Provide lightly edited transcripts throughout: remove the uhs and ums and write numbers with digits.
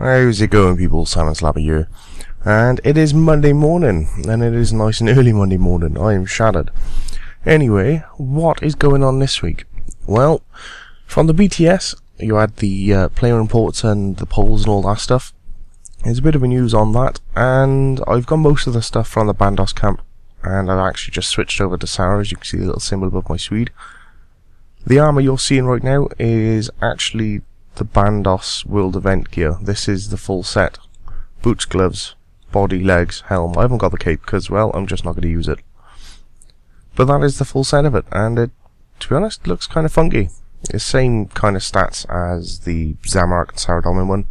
How's it going, people? Simon Slapper here. And it is Monday morning, and it is nice and early Monday morning. I am shattered. Anyway, what is going on this week? Well, from the BTS, you had the player reports and the polls and all that stuff. There's a bit of a news on that, and I've got most of the stuff from the Bandos camp, and I've actually just switched over to Sarah. As you can see the little symbol above my Swede. The armour you're seeing right now is actually the Bandos World Event gear. This is the full set. Boots, gloves, body, legs, helm. I haven't got the cape because, well, I'm just not going to use it. But that is the full set of it, and it, to be honest, looks kind of funky. It's the same kind of stats as the Zamorak and Saradomin one.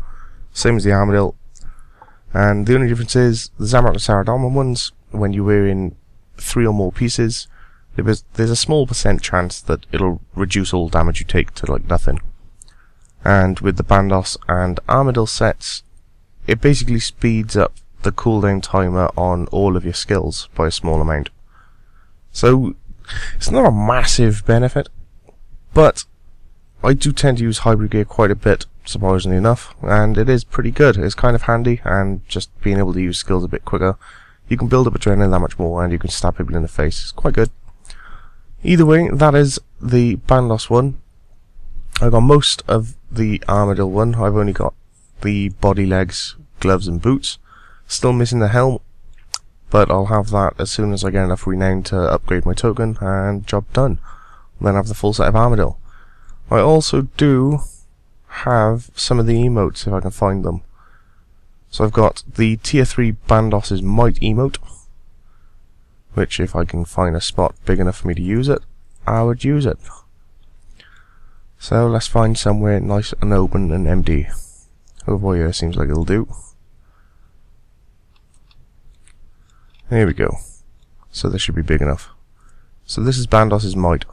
Same as the Armadillo. And the only difference is, the Zamorak and Saradomin ones, when you're wearing 3 or more pieces, there's a small % chance that it'll reduce all damage you take to like nothing. And with the Bandos and Armadillo sets, it basically speeds up the cooldown timer on all of your skills by a small amount. So it's not a massive benefit, but I do tend to use hybrid gear quite a bit, surprisingly enough, and it is pretty good. It's kind of handy, and just being able to use skills a bit quicker, you can build up adrenaline that much more, and you can stab people in the face. It's quite good. Either way, that is the Bandos one. I got most of the Armadillo one. I've only got the body, legs, gloves and boots. Still missing the helm, but I'll have that as soon as I get enough renown to upgrade my token, and job done. Then I have the full set of Armadillo. I also do have some of the emotes if I can find them. So I've got the tier 3 Bandos' Might emote, which if I can find a spot big enough for me to use it, I would use it. So let's find somewhere nice and open and empty. Over here seems like it'll do. There we go. So this should be big enough. So this is Bandos' Might.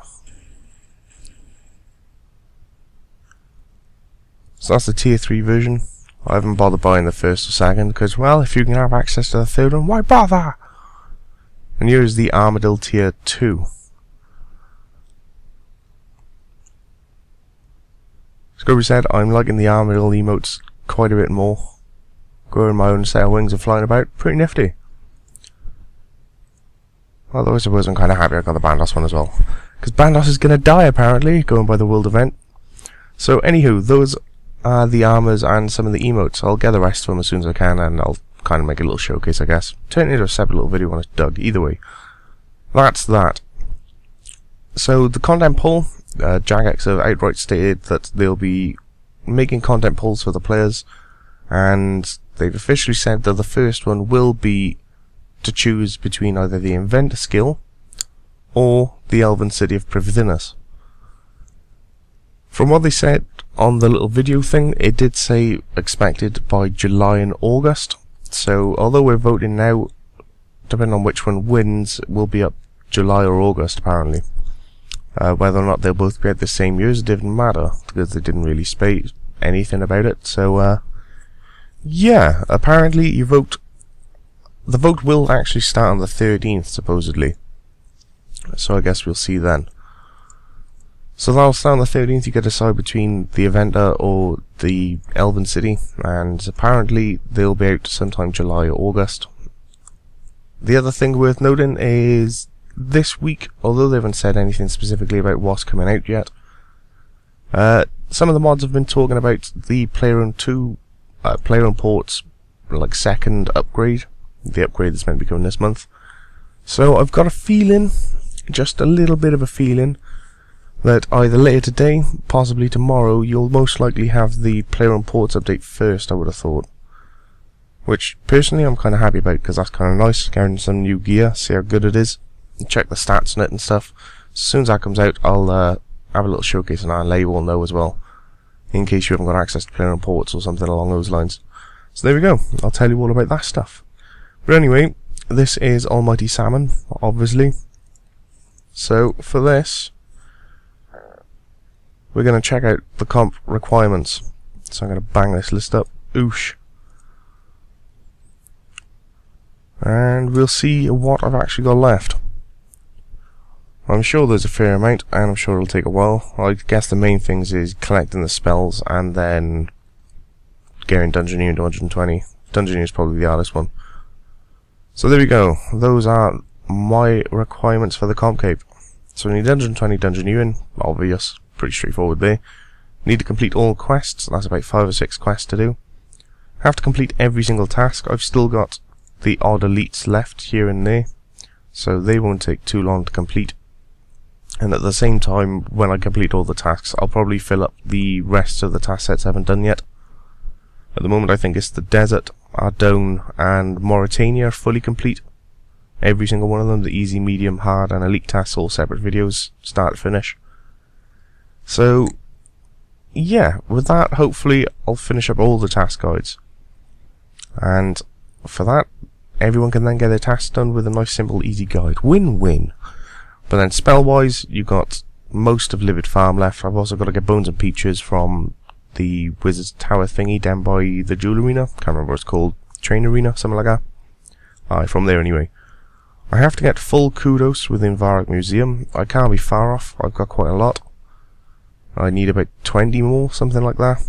So that's the tier 3 version. I haven't bothered buying the first or second because, well, if you can have access to the third one, why bother? And here is the Armadillo tier 2. Scrubby said, I'm liking the Armadillo emotes quite a bit more. Growing my own set of wings and flying about, pretty nifty. Although I suppose I'm kind of happy I got the Bandos one as well. Because Bandos is going to die apparently, going by the world event. So anywho, those are the armors and some of the emotes. I'll get the rest of them as soon as I can, and I'll kind of make a little showcase, I guess. Turn it into a separate little video when it's dug. Either way, that's that. So the content poll, Jagex have outright stated that they'll be making content polls for the players, and they've officially said that the first one will be to choose between either the Inventor skill or the Elven City of Privithinus. From what they said on the little video thing, it did say expected by July and August. So although we're voting now, depending on which one wins, it will be up July or August apparently. Whether or not they'll both be at the same years, it didn't matter because they didn't really say anything about it. So yeah, apparently you vote. The vote will actually start on the 13th supposedly. So I guess we'll see then. So that'll start on the 13th. You get to decide between the Inventor or the Elven City, and apparently they'll be out sometime July or August. The other thing worth noting is this week, although they haven't said anything specifically about what's coming out yet, some of the mods have been talking about the Player 2 Player Ports like second upgrade, the upgrade that's meant to be coming this month. So I've got a feeling, just a little bit of a feeling, that either later today, possibly tomorrow, you'll most likely have the Player Ports update first, I would have thought. Which, personally, I'm kind of happy about, because that's kind of nice, getting some new gear, see how good it is, and check the stats on it and stuff. As soon as that comes out, I'll have a little showcase on that and let you all know as well, in case you haven't got access to Player Ports or something along those lines. So there we go, I'll tell you all about that stuff. But anyway, this is Almighty Salmon, obviously. So, for this, we're going to check out the comp requirements. So I'm going to bang this list up. Oosh. And we'll see what I've actually got left. I'm sure there's a fair amount, and I'm sure it'll take a while. I guess the main things is collecting the spells and then getting Dungeoneering to 120. Dungeoneering is probably the hardest one. So there we go. Those are my requirements for the comp cape. So we need 120 Dungeoneering, obvious, pretty straightforward there. Need to complete all quests, that's about 5 or 6 quests to do. Have to complete every single task. I've still got the odd elites left here and there, so they won't take too long to complete. And at the same time, when I complete all the tasks, I'll probably fill up the rest of the task sets I haven't done yet. At the moment I think it's the Desert, Ardougne and Mauritania are fully complete. Every single one of them, the easy, medium, hard and elite tasks, all separate videos, start to finish. So yeah, with that hopefully I'll finish up all the task guides. And for that, everyone can then get their tasks done with a nice simple easy guide. Win-win. But then spell-wise, you've got most of Livid Farm left. I've also got to get Bones and Peaches from the Wizard's Tower thingy down by the Jewel Arena. Can't remember what it's called. Train Arena, something like that. Aye, from there anyway. I have to get full kudos within Varrock Museum. I can't be far off. I've got quite a lot. I need about 20 more, something like that.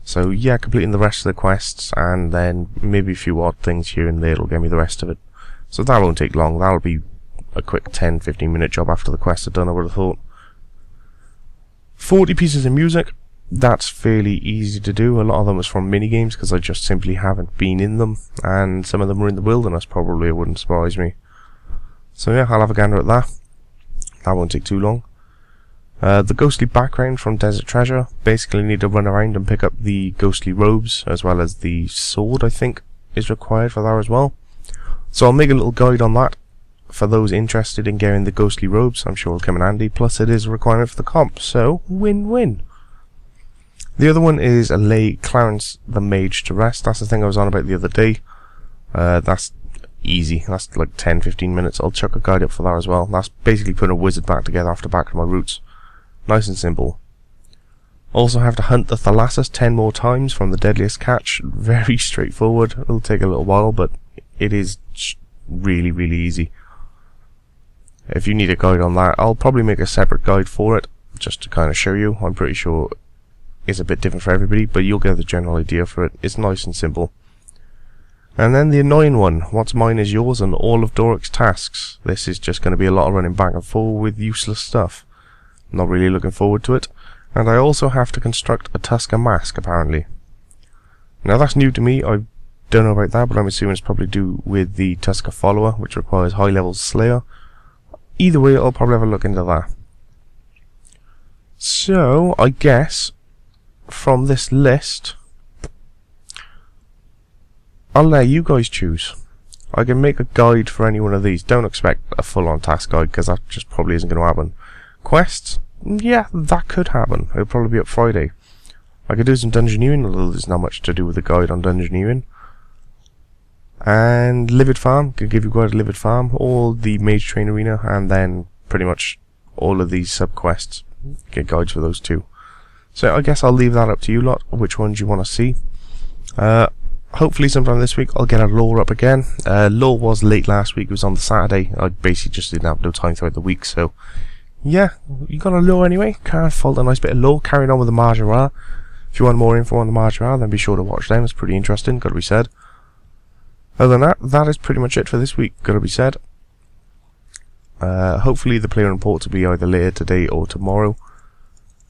So yeah, completing the rest of the quests, and then maybe a few odd things here and there will get me the rest of it. So that won't take long. That'll be a quick 10-15 minute job after the quests are done, I would have thought. 40 pieces of music. That's fairly easy to do. A lot of them was from minigames because I just simply haven't been in them, and some of them were in the wilderness probably, it wouldn't surprise me. So yeah, I'll have a gander at that. That won't take too long. The ghostly background from Desert Treasure. Basically need to run around and pick up the ghostly robes, as well as the sword I think is required for that as well. So I'll make a little guide on that for those interested in getting the ghostly robes. I'm sure it'll come in handy, plus it is a requirement for the comp, so win-win. The other one is lay Clarence the Mage to rest. That's the thing I was on about the other day. That's easy. That's like 10-15 minutes. I'll chuck a guide up for that as well. That's basically putting a wizard back together after back to my roots. Nice and simple. Also have to hunt the Thalassus 10 more times from the Deadliest Catch. Very straightforward. It'll take a little while, but it is really, really easy. If you need a guide on that, I'll probably make a separate guide for it, just to kind of show you. I'm pretty sure it's a bit different for everybody, but you'll get the general idea for it. It's nice and simple. And then the annoying one, what's mine is yours, and all of Doric's tasks. This is just going to be a lot of running back and forth with useless stuff. Not really looking forward to it. And I also have to construct a Tusker mask, apparently. Now that's new to me. I don't know about that, but I'm assuming it's probably due with the Tusker follower, which requires high level Slayer. Either way, I'll probably have a look into that. So I guess from this list, I'll let you guys choose. I can make a guide for any one of these. Don't expect a full-on task guide, because that just probably isn't going to happen. Quests? Yeah, that could happen. It'll probably be up Friday. I could do some Dungeoneering, although there's not much to do with the guide on Dungeoneering. And Livid Farm, could give you a guide to Livid Farm, or the Mage Train Arena, and then pretty much all of these sub-quests. Get guides for those too. So I guess I'll leave that up to you lot, which ones you want to see. Hopefully sometime this week I'll get a lore up again. Lore was late last week, it was on the Saturday. I basically just didn't have no time throughout the week, so yeah, you got a lore anyway. Can't fault a nice bit of lore. Carrying on with the Marjora. If you want more info on the Marjora, then be sure to watch them. It's pretty interesting, gotta be said. Other than that, that is pretty much it for this week, gotta be said. Hopefully the player reports will be either later today or tomorrow.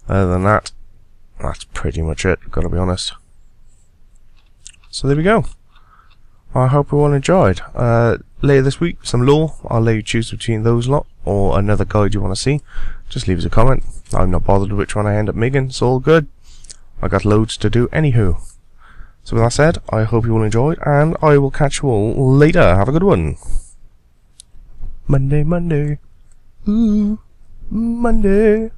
Other than that, that's pretty much it, gotta be honest. So there we go. I hope you all enjoyed. Later this week, some lore. I'll let you choose between those lot, or another guide you want to see. Just leave us a comment. I'm not bothered which one I end up making, it's all good. I got loads to do anywho. So with that said, I hope you all enjoyed, and I will catch you all later. Have a good one. Monday, Monday. Ooh, Monday.